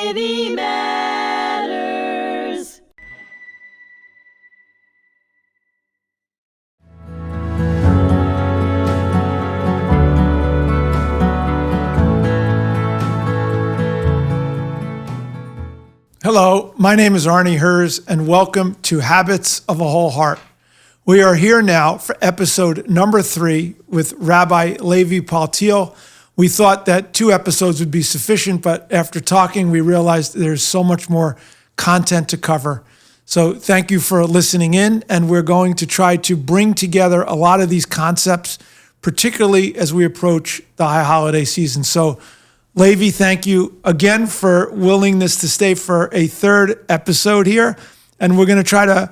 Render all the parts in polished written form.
Community matters. Hello, my name is Arnie Herz, and welcome to Habits of a Whole Heart. We are here now for episode number 3 with Rabbi Levi Paltiel. We thought that 2 episodes would be sufficient, but after talking, we realized there's so much more content to cover. So thank you for listening in, and we're going to try to bring together a lot of these concepts, particularly as we approach the high holiday season. So Levi, thank you again for willingness to stay for a 3rd episode here. And we're going to try to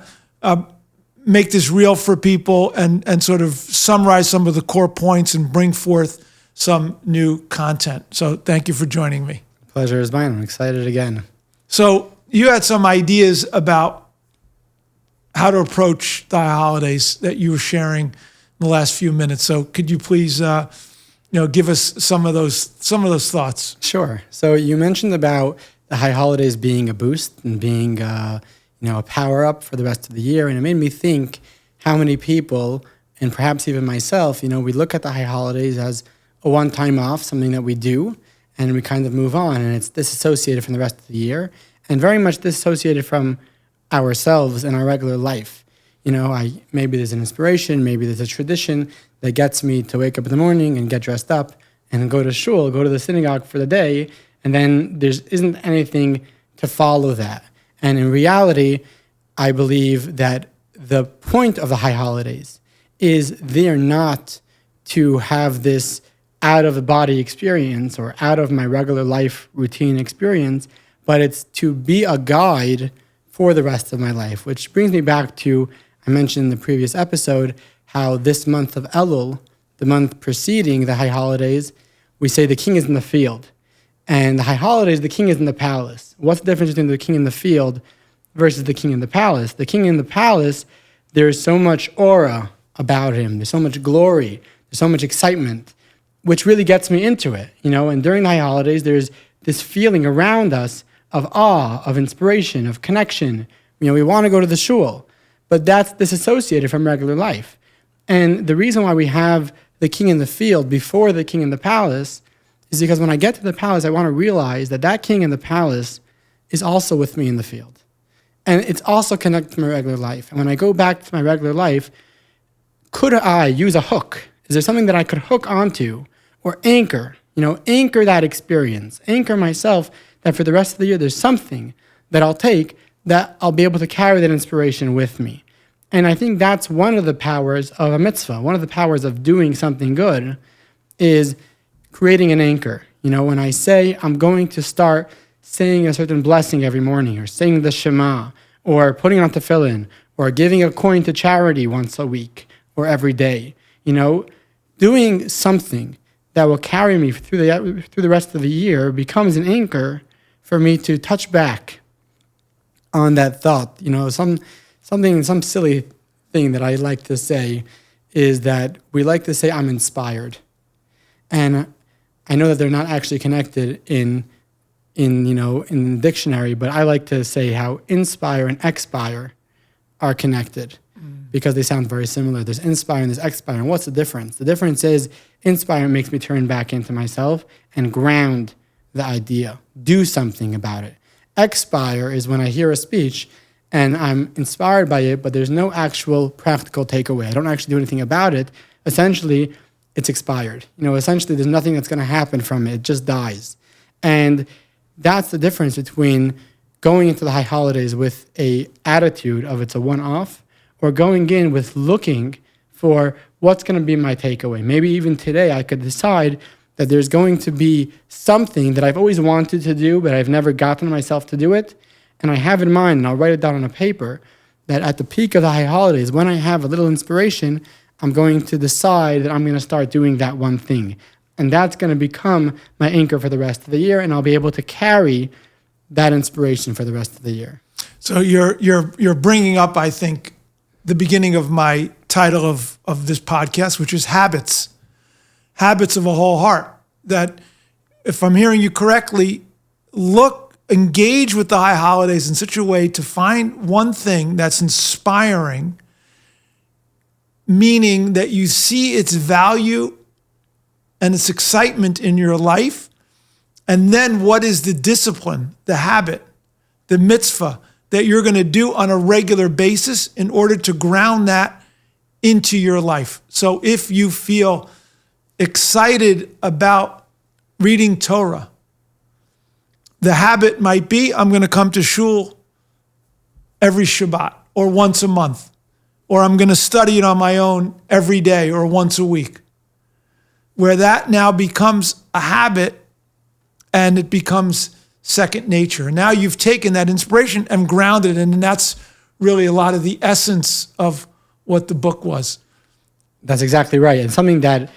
make this real for people and sort of summarize some of the core points and bring forth some new content. So thank you for joining me. Pleasure is mine. I'm excited again. So you had some ideas about how to approach the holidays that you were sharing in the last few minutes. So could you please give us some of those thoughts? Sure. So you mentioned about the high holidays being a boost and being a power up for the rest of the year, and it made me think how many people, and perhaps even myself, we look at the high holidays as a one-time off, something that we do, and we kind of move on, and it's disassociated from the rest of the year, and very much disassociated from ourselves and our regular life. Maybe there's an inspiration, maybe there's a tradition that gets me to wake up in the morning and get dressed up and go to shul, go to the synagogue for the day, and then there isn't anything to follow that. And in reality, I believe that the point of the high holidays is they're not to have this out-of-the-body experience or out-of-my-regular life routine experience, but it's to be a guide for the rest of my life, which brings me back to, I mentioned in the previous episode, how this month of Elul, the month preceding the high holidays, we say the king is in the field. And the high holidays, the king is in the palace. What's the difference between the king in the field versus the king in the palace? The king in the palace, there's so much aura about him. There's so much glory. There's so much excitement, which really gets me into it. And during the high holidays, there's this feeling around us of awe, of inspiration, of connection. We want to go to the shul, but that's disassociated from regular life. And the reason why we have the king in the field before the king in the palace is because when I get to the palace, I want to realize that king in the palace is also with me in the field. And it's also connected to my regular life. And when I go back to my regular life, could I use a hook? Is there something that I could hook onto or anchor? Anchor that experience, anchor myself that for the rest of the year, there's something that I'll take that I'll be able to carry that inspiration with me. And I think that's one of the powers of a mitzvah. One of the powers of doing something good is creating an anchor. When I say I'm going to start saying a certain blessing every morning, or saying the Shema, or putting on tefillin, or giving a coin to charity once a week, or every day, doing something that will carry me through the rest of the year becomes an anchor for me to touch back on that thought. Some silly thing that I like to say is that we like to say I'm inspired, and I know that they're not actually connected in the dictionary, but I like to say how inspire and expire are connected because they sound very similar. There's inspire and there's expire. And what's the difference? The difference is inspire makes me turn back into myself and ground the idea, do something about it. Expire is when I hear a speech and I'm inspired by it, but there's no actual practical takeaway. I don't actually do anything about it. Essentially, it's expired. Essentially, there's nothing that's going to happen from it. It just dies. And that's the difference between going into the high holidays with a attitude of it's a one-off or going in with looking for what's going to be my takeaway. Maybe even today I could decide that there's going to be something that I've always wanted to do, but I've never gotten myself to do it. And I have in mind, and I'll write it down on a paper, that at the peak of the high holidays, when I have a little inspiration, I'm going to decide that I'm going to start doing that one thing. And that's going to become my anchor for the rest of the year, and I'll be able to carry that inspiration for the rest of the year. So you're bringing up, I think, the beginning of my title of this podcast, which is habits of a whole heart. That, if I'm hearing you correctly, look engage with the high holidays in such a way to find one thing that's inspiring, meaning that you see its value and its excitement in your life. And then what is the discipline, the habit, the mitzvah that you're going to do on a regular basis in order to ground that into your life? So if you feel excited about reading Torah, the habit might be, I'm going to come to shul every Shabbat or once a month, or I'm going to study it on my own every day or once a week, where that now becomes a habit and it becomes second nature. Now you've taken that inspiration and grounded it, and that's really a lot of the essence of what the book was. That's exactly right. And something that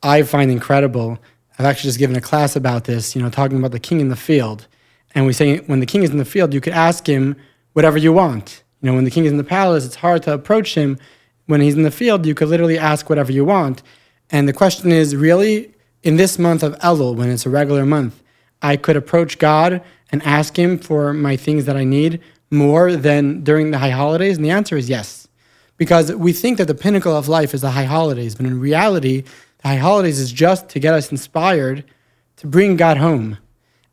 I find incredible, I've actually just given a class about this, talking about the king in the field. And we say when the king is in the field, you could ask him whatever you want. When the king is in the palace, it's hard to approach him. When he's in the field, you could literally ask whatever you want. And the question is, really, in this month of Elul, when it's a regular month, I could approach God and ask him for my things that I need more than during the high holidays? And the answer is yes. Because we think that the pinnacle of life is the high holidays, but in reality, the high holidays is just to get us inspired to bring God home.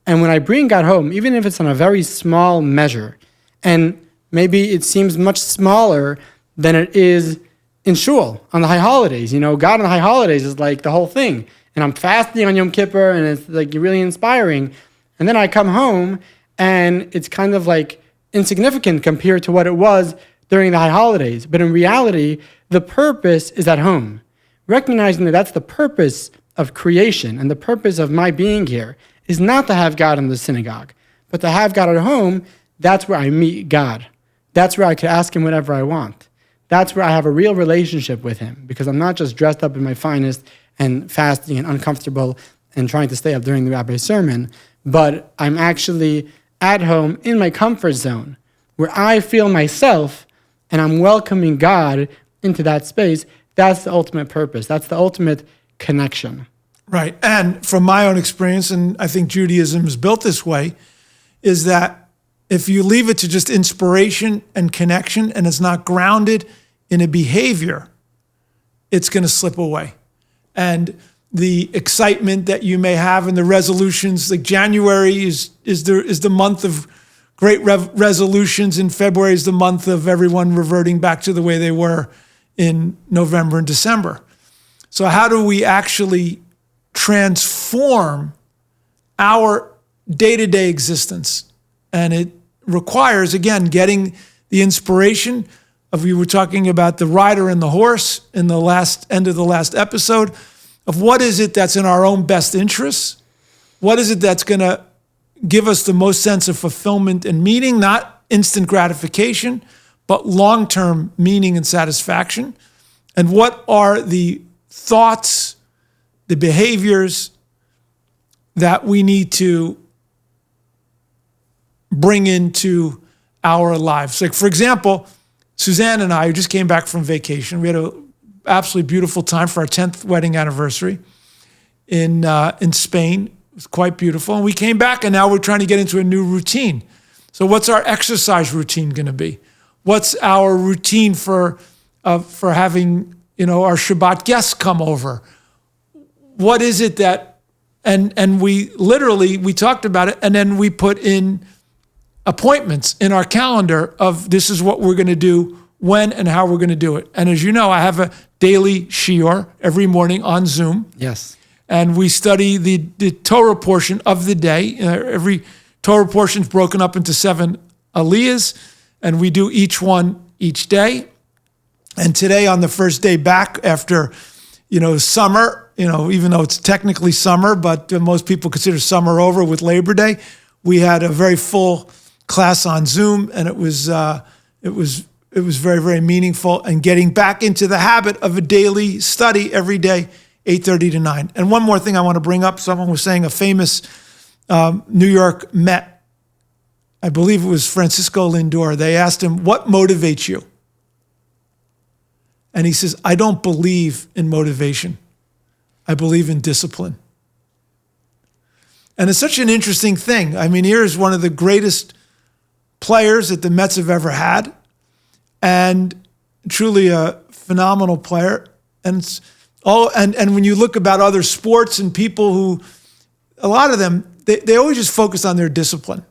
And when I bring God home, even if it's on a very small measure, and maybe it seems much smaller than it is in shul on the high holidays. God on the high holidays is like the whole thing. And I'm fasting on Yom Kippur, and it's like really inspiring. And then I come home, and it's kind of like insignificant compared to what it was during the high holidays. But in reality, the purpose is at home. Recognizing that that's the purpose of creation and the purpose of my being here is not to have God in the synagogue, but to have God at home. That's where I meet God. That's where I can ask him whatever I want. That's where I have a real relationship with him, because I'm not just dressed up in my finest and fasting and uncomfortable and trying to stay up during the rabbi's sermon, but I'm actually at home in my comfort zone where I feel myself and I'm welcoming God into that space. That's the ultimate purpose. That's the ultimate connection. Right. And from my own experience, and I think Judaism is built this way, is that if you leave it to just inspiration and connection and it's not grounded in a behavior, it's going to slip away. And the excitement that you may have in the resolutions, like January is the month of great resolutions, and February is the month of everyone reverting back to the way they were in November and December. So how do we actually transform our day-to-day existence? And it requires, again, getting the inspiration of, we were talking about the rider and the horse in the end of the last episode, of what is it that's in our own best interests? What is it that's going to give us the most sense of fulfillment and meaning, not instant gratification, but long-term meaning and satisfaction? And what are the thoughts, the behaviors that we need to bring into our lives? Like, for example, Suzanne and I, who just came back from vacation, we had an absolutely beautiful time for our 10th wedding anniversary in Spain. It was quite beautiful. And we came back, and now we're trying to get into a new routine. So what's our exercise routine going to be? What's our routine for having, our Shabbat guests come over? What is it that, and we talked about it, and then we put in appointments in our calendar of this is what we're going to do, when and how we're going to do it. And as you know, I have a daily shiur every morning on Zoom. Yes. And we study the Torah portion of the day. Every Torah portion is broken up into 7 aliyahs, and we do each one each day. And today, on the first day back after, summer, even though it's technically summer, but most people consider summer over with Labor Day, we had a very full class on Zoom, and it was very, very meaningful, and getting back into the habit of a daily study every day, 8:30 to 9. And one more thing I want to bring up. Someone was saying, a famous New York Met, I believe it was Francisco Lindor, they asked him, what motivates you? And he says, I don't believe in motivation. I believe in discipline. And it's such an interesting thing. I mean, here's one of the greatest players that the Mets have ever had, and truly a phenomenal player. And it's and when you look about other sports and people who, a lot of them, they always just focus on their discipline.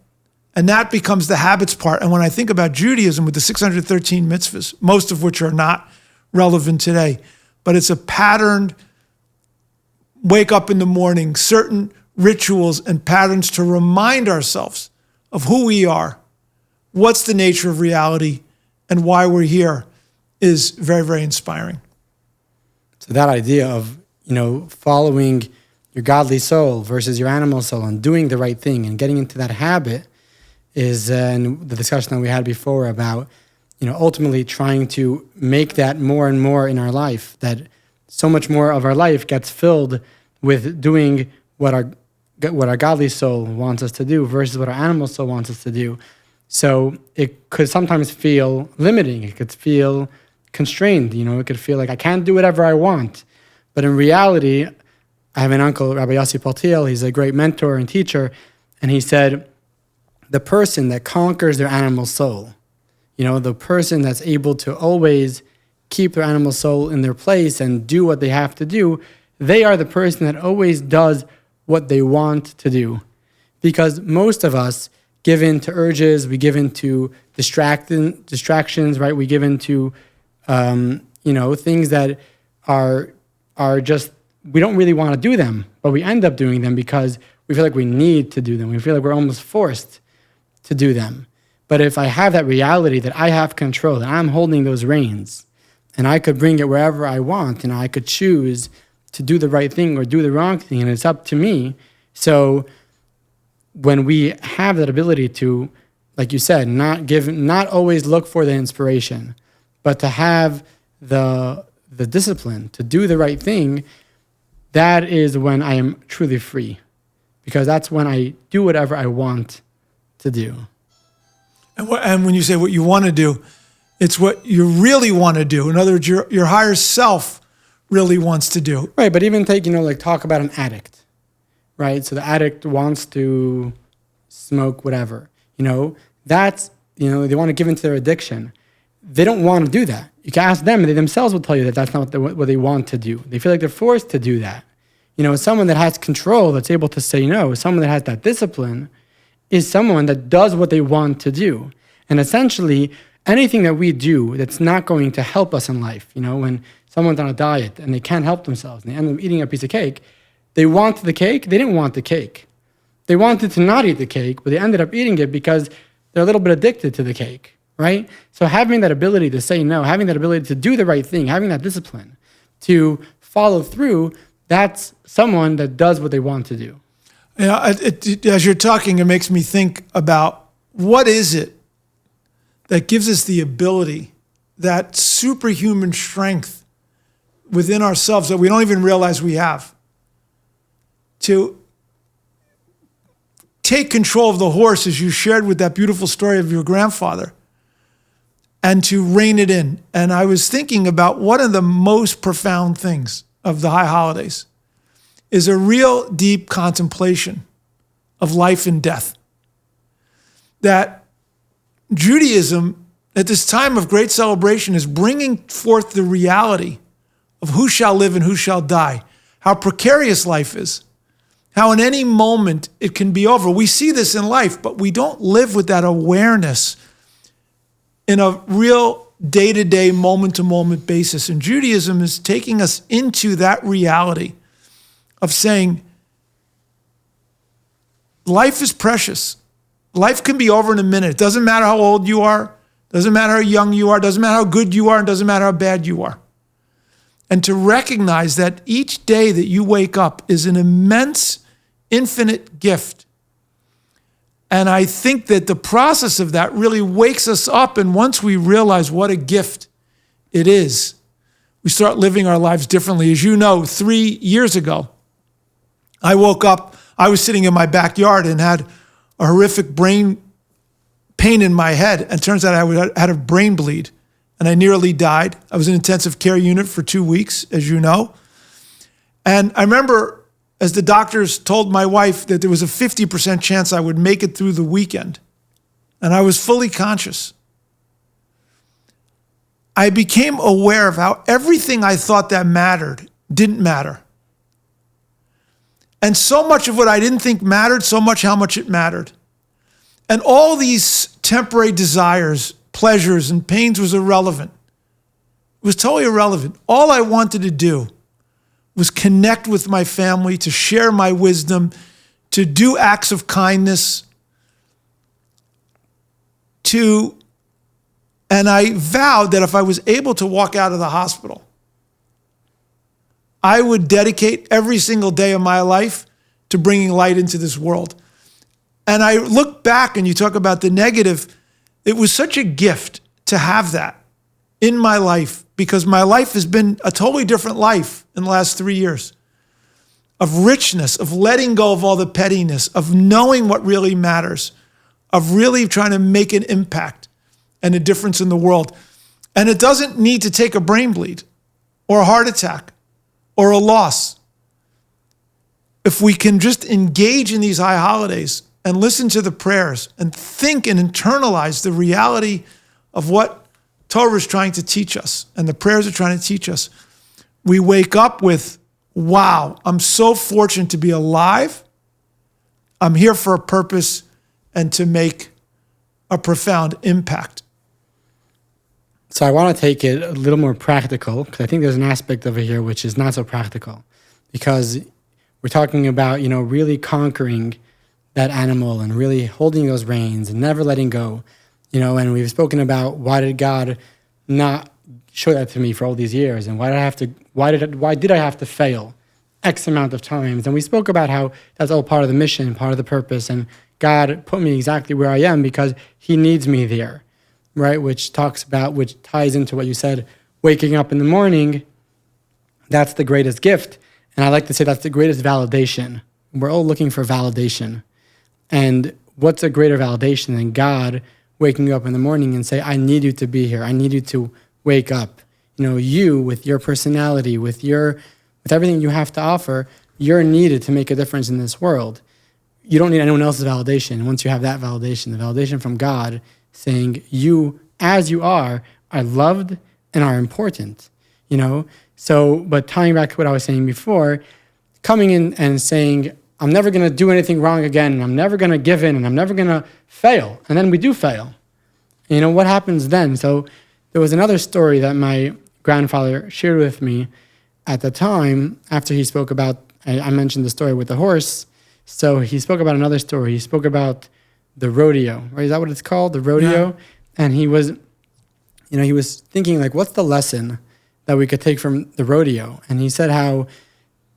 And that becomes the habits part. And when I think about Judaism with the 613 mitzvahs, most of which are not relevant today, but it's a patterned wake up in the morning, certain rituals and patterns to remind ourselves of who we are, what's the nature of reality, and why we're here is very, very inspiring. So that idea of, following your godly soul versus your animal soul and doing the right thing and getting into that habit is, and the discussion that we had before about, ultimately trying to make that more and more in our life, that so much more of our life gets filled with doing what our godly soul wants us to do versus what our animal soul wants us to do. So it could sometimes feel limiting. It could feel constrained. It could feel like I can't do whatever I want. But in reality, I have an uncle, Rabbi Levi Paltiel. He's a great mentor and teacher. And he said, the person that conquers their animal soul, the person that's able to always keep their animal soul in their place and do what they have to do, they are the person that always does what they want to do. Because most of us give in to urges, we give in to distractions, right? We give in to, things that are just, we don't really want to do them, but we end up doing them because we feel like we need to do them. We feel like we're almost forced to do them. But if I have that reality that I have control, that I'm holding those reins, and I could bring it wherever I want, and I could choose to do the right thing or do the wrong thing, and it's up to me. So when we have that ability to, like you said, not always look for the inspiration, but to have the discipline to do the right thing, that is when I am truly free, because that's when I do whatever I want to do. And when you say what you want to do, it's what you really want to do. In other words, your higher self really wants to do. Right, but even take, talk about an addict, right? So the addict wants to smoke whatever, that's, they want to give into their addiction. They don't want to do that. You can ask them, and they themselves will tell you that that's not what they want to do. They feel like they're forced to do that. Someone that has control, that's able to say no, someone that has that discipline, is someone that does what they want to do. And essentially, anything that we do that's not going to help us in life, when someone's on a diet and they can't help themselves and they end up eating a piece of cake, they want the cake, they didn't want the cake. They wanted to not eat the cake, but they ended up eating it because they're a little bit addicted to the cake, right? So having that ability to say no, having that ability to do the right thing, having that discipline to follow through, that's someone that does what they want to do. As you're talking, it makes me think about what is it that gives us the ability, that superhuman strength within ourselves that we don't even realize we have, to take control of the horse, as you shared with that beautiful story of your grandfather, and to rein it in. And I was thinking about one of the most profound things of the high holidays is a real deep contemplation of life and death. That Judaism, at this time of great celebration, is bringing forth the reality of who shall live and who shall die, how precarious life is, how in any moment it can be over. We see this in life, but we don't live with that awareness in a real day-to-day, moment-to-moment basis. And Judaism is taking us into that reality of saying, life is precious. Life can be over in a minute. It doesn't matter how old you are, doesn't matter how young you are, doesn't matter how good you are, and doesn't matter how bad you are. And to recognize that each day that you wake up is an immense, infinite gift. And I think that the process of that really wakes us up. And once we realize what a gift it is, we start living our lives differently. As you know, 3 years ago, I woke up, I was sitting in my backyard and had a horrific brain pain in my head. And it turns out I had a brain bleed and I nearly died. I was in an intensive care unit for 2 weeks, as you know. And I remember as the doctors told my wife that there was a 50% chance I would make it through the weekend, and I was fully conscious, I became aware of how everything I thought that mattered didn't matter. And so much of what I didn't think mattered, so much how much it mattered. And all these temporary desires, pleasures, and pains was irrelevant. It was totally irrelevant. All I wanted to do was connect with my family, to share my wisdom, to do acts of kindness, and I vowed that if I was able to walk out of the hospital, I would dedicate every single day of my life to bringing light into this world. And I look back and you talk about the negative, it was such a gift to have that in my life, because my life has been a totally different life in the last 3 years of richness, of letting go of all the pettiness, of knowing what really matters, of really trying to make an impact and a difference in the world. And it doesn't need to take a brain bleed or a heart attack or a loss. If we can just engage in these high holidays and listen to the prayers and think and internalize the reality of what Torah is trying to teach us and the prayers are trying to teach us, we wake up with, wow, I'm so fortunate to be alive. I'm here for a purpose and to make a profound impact. So I want to take it a little more practical, because I think there's an aspect over here which is not so practical, because we're talking about, really conquering that animal and really holding those reins and never letting go, and we've spoken about why did God not show that to me for all these years, and why did I have to fail X amount of times? And we spoke about how that's all part of the mission, part of the purpose, and God put me exactly where I am because he needs me there, right? Which ties into what you said, waking up in the morning, that's the greatest gift. And I like to say that's the greatest validation. We're all looking for validation. And what's a greater validation than God waking you up in the morning and say, I need you to be here. I need you to wake up. You with your personality, with everything you have to offer, you're needed to make a difference in this world. You don't need anyone else's validation. Once you have that validation, the validation from God saying you, as you are loved and are important, So, but tying back to what I was saying before, coming in and saying, I'm never going to do anything wrong again, and I'm never going to give in, and I'm never going to fail. And then we do fail. What happens then? So there was another story that my grandfather shared with me at the time after he spoke about, I mentioned the story with the horse. So he spoke about another story. He spoke about the rodeo, right? Is that what it's called? The rodeo? Yeah. And he was thinking, what's the lesson that we could take from the rodeo? And he said how,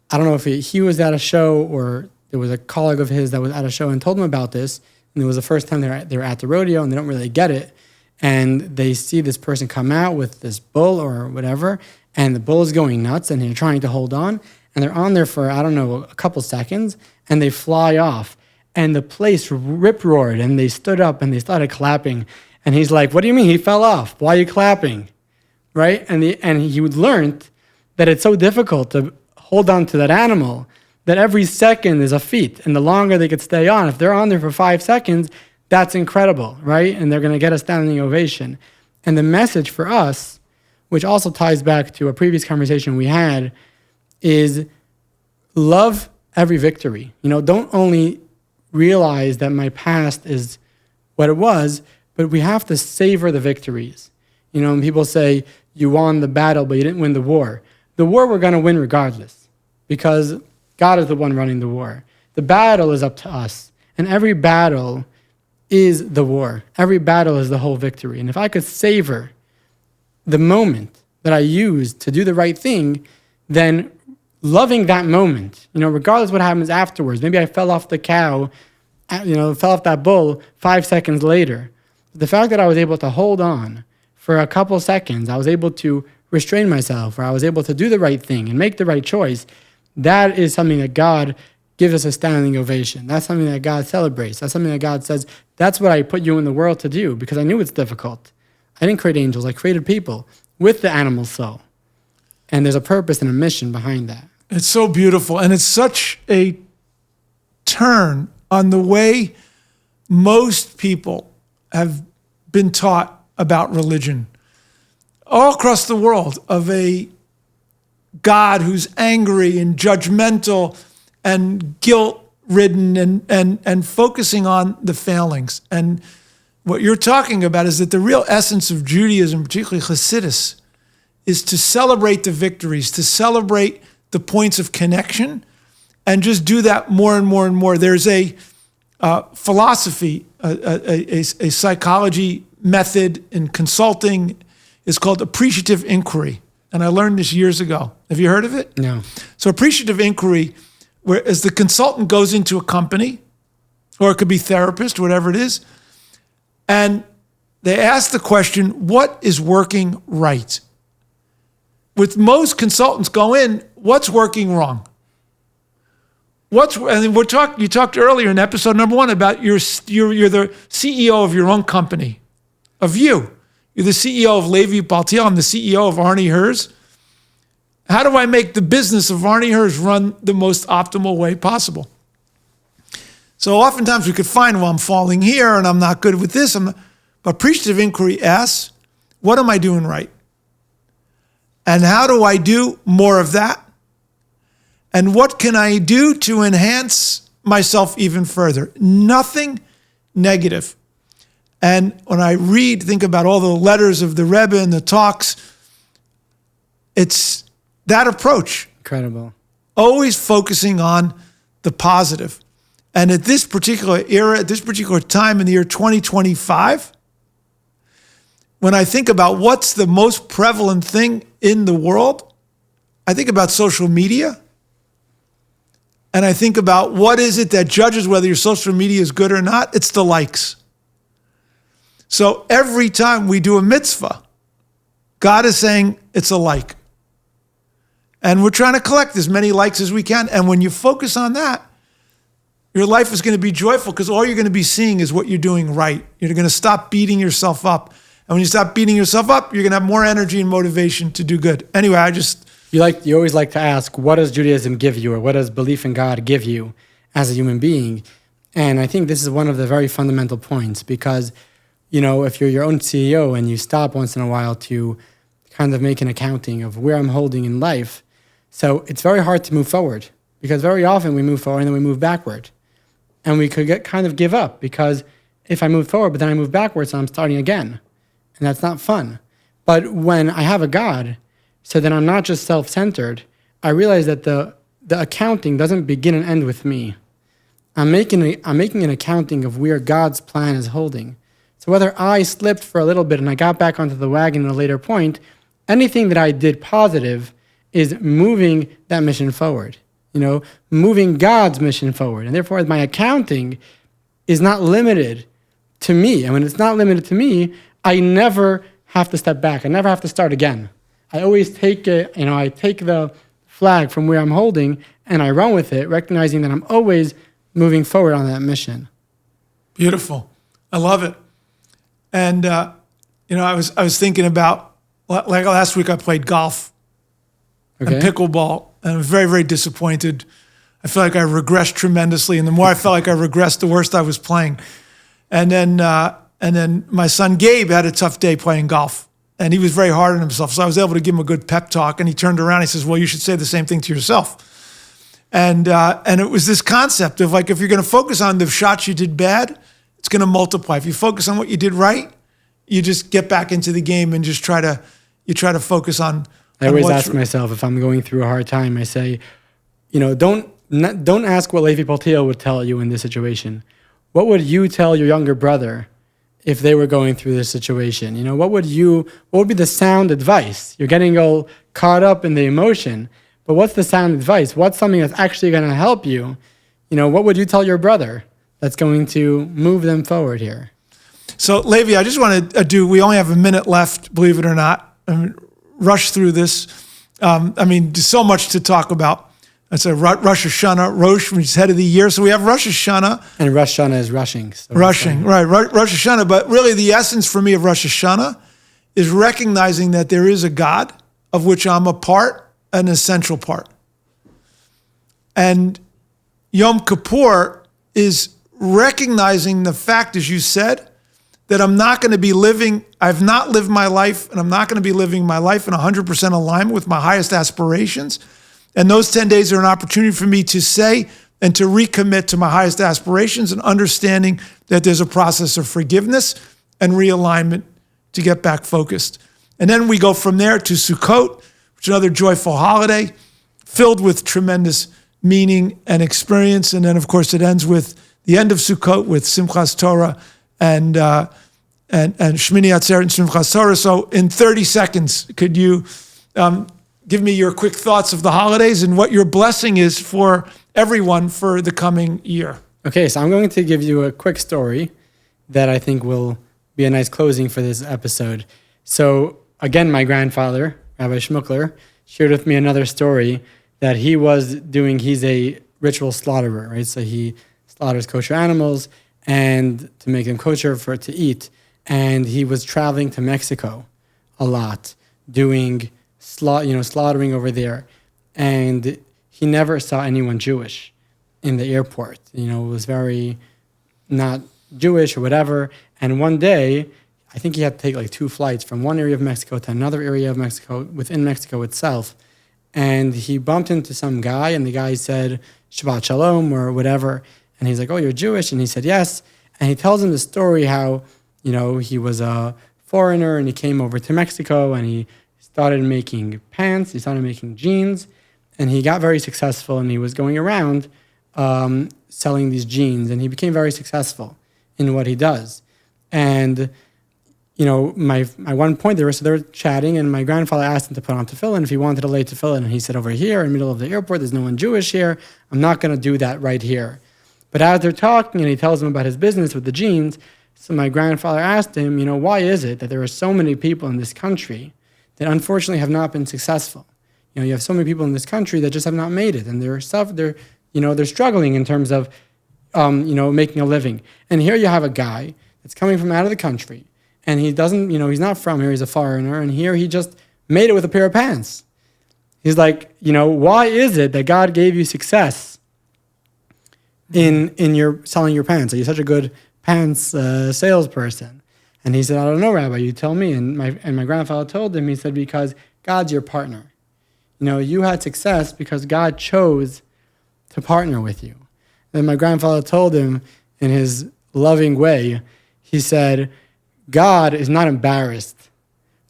I don't know if he was at a show or there was a colleague of his that was at a show and told him about this. And it was the first time they were at the rodeo and they don't really get it. And they see this person come out with this bull or whatever, and the bull is going nuts and they're trying to hold on. And they're on there for, a couple seconds, and they fly off. And the place rip-roared, and they stood up, and they started clapping. And he's like, what do you mean? He fell off. Why are you clapping? Right? And he learned that it's so difficult to hold on to that animal that every second is a feat. And the longer they could stay on, if they're on there for 5 seconds, that's incredible, right? And they're going to get a standing ovation. And the message for us, which also ties back to a previous conversation we had, is love every victory. Don't only realize that my past is what it was, but we have to savor the victories. And people say, you won the battle, but you didn't win the war. The war we're going to win regardless, because God is the one running the war. The battle is up to us. And every battle is the war. Every battle is the whole victory. And if I could savor the moment that I used to do the right thing, then loving that moment, regardless what happens afterwards. Maybe I fell off the cow, fell off that bull 5 seconds later. But the fact that I was able to hold on for a couple seconds, I was able to restrain myself, or I was able to do the right thing and make the right choice, that is something that God gives us a standing ovation. That's something that God celebrates. That's something that God says, that's what I put you in the world to do, because I knew it's difficult. I didn't create angels. I created people with the animal soul. And there's a purpose and a mission behind that. It's so beautiful. And it's such a turn on the way most people have been taught about religion all across the world, of a God who's angry and judgmental and guilt-ridden and focusing on the failings. And what you're talking about is that the real essence of Judaism, particularly Hasidus, is to celebrate the victories, to celebrate the points of connection, and just do that more and more and more. There's a philosophy, a psychology method in consulting. It's called appreciative inquiry. And I learned this years ago. Have you heard of it? No. So appreciative inquiry, whereas the consultant goes into a company, or it could be therapist, whatever it is, and they ask the question, what is working right? With most consultants go in, what's working wrong? And you talked earlier in episode number 1 about you're the CEO of your own company, of you. You're the CEO of Levi Paltiel. I'm the CEO of Arnie Herz. How do I make the business of Arnie Herz run the most optimal way possible? So oftentimes we could find, well, I'm falling here and I'm not good with this. But appreciative inquiry asks, what am I doing right? And how do I do more of that? And what can I do to enhance myself even further? Nothing negative. And when I think about all the letters of the Rebbe and the talks, it's that approach. Incredible. Always focusing on the positive. And at this particular era, at this particular time in the year 2025, when I think about what's the most prevalent thing in the world, I think about social media. And I think about what is it that judges whether your social media is good or not? It's the likes. So every time we do a mitzvah, God is saying it's a like. And we're trying to collect as many likes as we can. And when you focus on that, your life is going to be joyful, because all you're going to be seeing is what you're doing right. You're going to stop beating yourself up. And when you stop beating yourself up, you're going to have more energy and motivation to do good. Anyway, You always like to ask, what does Judaism give you, or what does belief in God give you as a human being? And I think this is one of the very fundamental points, because, if you're your own CEO and you stop once in a while to kind of make an accounting of where I'm holding in life, so it's very hard to move forward, because very often we move forward and then we move backward. And we could give up, because if I move forward, but then I move backwards, so I'm starting again. And that's not fun. But when I have a God, so then I'm not just self-centered, I realize that the accounting doesn't begin and end with me. I'm making an accounting of where God's plan is holding. So whether I slipped for a little bit and I got back onto the wagon at a later point, anything that I did positive is moving that mission forward, moving God's mission forward. And therefore, my accounting is not limited to me. And when it's not limited to me, I never have to step back. I never have to start again. I always take it, I take the flag from where I'm holding and I run with it, recognizing that I'm always moving forward on that mission. Beautiful. I love it. And, I was thinking about, like last week I played golf and pickleball, and I was very, very disappointed. I feel like I regressed tremendously. And the more I felt like I regressed, the worse I was playing. And then my son Gabe had a tough day playing golf, and he was very hard on himself. So I was able to give him a good pep talk, and he turned around and he says, well, you should say the same thing to yourself. And it was this concept of, like, if you're going to focus on the shots you did bad, it's going to multiply. If you focus on what you did right, you just get back into the game and just try to focus on. I always ask myself, if I'm going through a hard time, I say, don't ask what Levi Paltiel would tell you in this situation. What would you tell your younger brother if they were going through this situation? What would be the sound advice? You're getting all caught up in the emotion, but what's the sound advice? What's something that's actually going to help you? What would you tell your brother that's going to move them forward here? So, Levi, I just want to we only have a minute left, believe it or not. Rush through this. There's so much to talk about. It's a Rosh Hashanah, Rosh, which is head of the year. So we have Rosh Hashanah. And Rosh Hashanah is rushing. So rushing, right. Rosh Hashanah. But really the essence for me of Rosh Hashanah is recognizing that there is a God of which I'm a part, an essential part. And Yom Kippur is recognizing the fact, as you said, that I've not lived my life, and I'm not going to be living my life in 100% alignment with my highest aspirations. And those 10 days are an opportunity for me to say and to recommit to my highest aspirations, and understanding that there's a process of forgiveness and realignment to get back focused. And then we go from there to Sukkot, which is another joyful holiday filled with tremendous meaning and experience. And then, of course, it ends with the end of Sukkot with Simchas Torah and Shmini Atzeret and Simchas Torah. So in 30 seconds, could you give me your quick thoughts of the holidays and what your blessing is for everyone for the coming year? Okay, so I'm going to give you a quick story that I think will be a nice closing for this episode. So again, my grandfather, Rabbi Schmuckler, shared with me another story that he's a ritual slaughterer, right? So he slaughters kosher animals and to make them kosher to eat. And he was traveling to Mexico a lot, doing slaughtering over there. And he never saw anyone Jewish in the airport. It was very not Jewish or whatever. And one day, I think he had to take like 2 flights from one area of Mexico to another area of Mexico, within Mexico itself. And he bumped into some guy, and the guy said, Shabbat Shalom, or whatever. And he's like, oh, you're Jewish? And he said, yes. And he tells him the story how, he was a foreigner, and he came over to Mexico, and he started making pants, he started making jeans, and he got very successful, and he was going around selling these jeans, and he became very successful in what he does. And my one point there, so they were chatting, and my grandfather asked him to put on tefillin if he wanted to lay tefillin, and he said, over here in the middle of the airport, there's no one Jewish here. I'm not going to do that right here. But as they're talking, and he tells them about his business with the jeans, so my grandfather asked him, why is it that there are so many people in this country that unfortunately have not been successful? You have so many people in this country that just have not made it, and they're struggling in terms of, making a living. And here you have a guy that's coming from out of the country, and he doesn't, he's not from here, he's a foreigner, and here he just made it with a pair of pants. He's like, why is it that God gave you success in your selling your pants? Are you such a good pants salesperson? And he said, I don't know, Rabbi, you tell me. And my grandfather told him, he said, because God's your partner. You had success because God chose to partner with you. And my grandfather told him in his loving way, he said, God is not embarrassed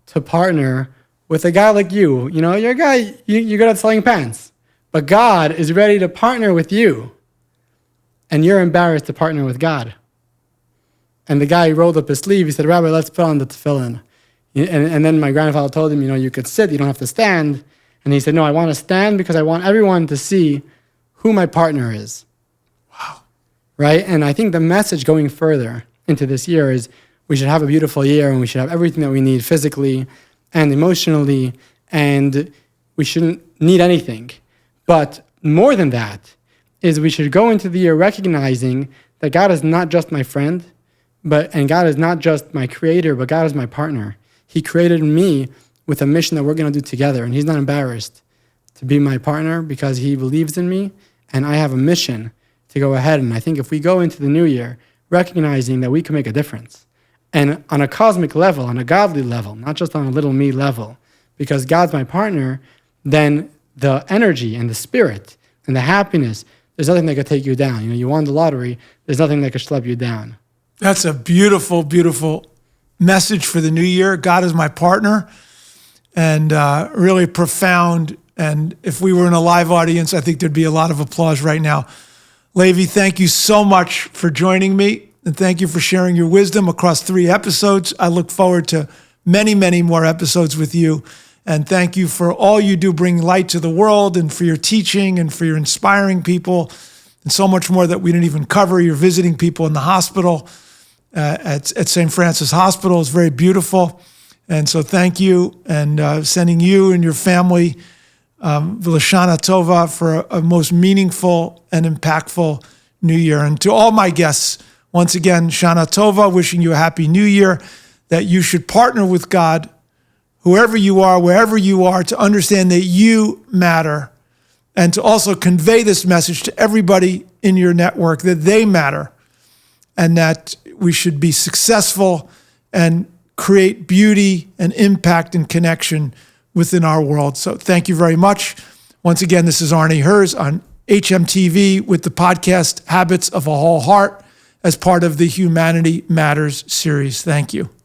to partner with a guy like you. You're a guy, you're good at selling pants, but God is ready to partner with you. And you're embarrassed to partner with God. And the guy rolled up his sleeve. He said, Rabbi, let's put on the tefillin. And then my grandfather told him, you could sit, you don't have to stand. And he said, no, I want to stand because I want everyone to see who my partner is. Wow. Right? And I think the message going further into this year is we should have a beautiful year, and we should have everything that we need physically and emotionally, and we shouldn't need anything. But more than that is we should go into the year recognizing that God is not just my friend, and God is not just my creator, but God is my partner. He created me with a mission that we're going to do together, and he's not embarrassed to be my partner because he believes in me, and I have a mission to go ahead. And I think if we go into the new year recognizing that we can make a difference, and on a cosmic level, on a godly level, not just on a little me level, because God's my partner, then the energy and the spirit and the happiness, there's nothing that could take you down. You won the lottery, there's nothing that could schlep you down. That's a beautiful, beautiful message for the new year. God is my partner, and really profound. And if we were in a live audience, I think there'd be a lot of applause right now. Levi, thank you so much for joining me, and thank you for sharing your wisdom across 3 episodes. I look forward to many, many more episodes with you. And thank you for all you do, bring light to the world, and for your teaching, and for your inspiring people, and so much more that we didn't even cover. You're visiting people in the hospital at St. Francis Hospital. It's very beautiful. And so thank you, and sending you and your family V'Lashana Tova for a most meaningful and impactful new year. And to all my guests, once again, Shana Tova, wishing you a happy new year, that you should partner with God, whoever you are, wherever you are, to understand that you matter, and to also convey this message to everybody in your network that they matter and that we should be successful and create beauty and impact and connection within our world. So thank you very much. Once again, this is Arnie Herz on HMTV with the podcast Habits of a Whole Heart as part of the Humanity Matters series. Thank you.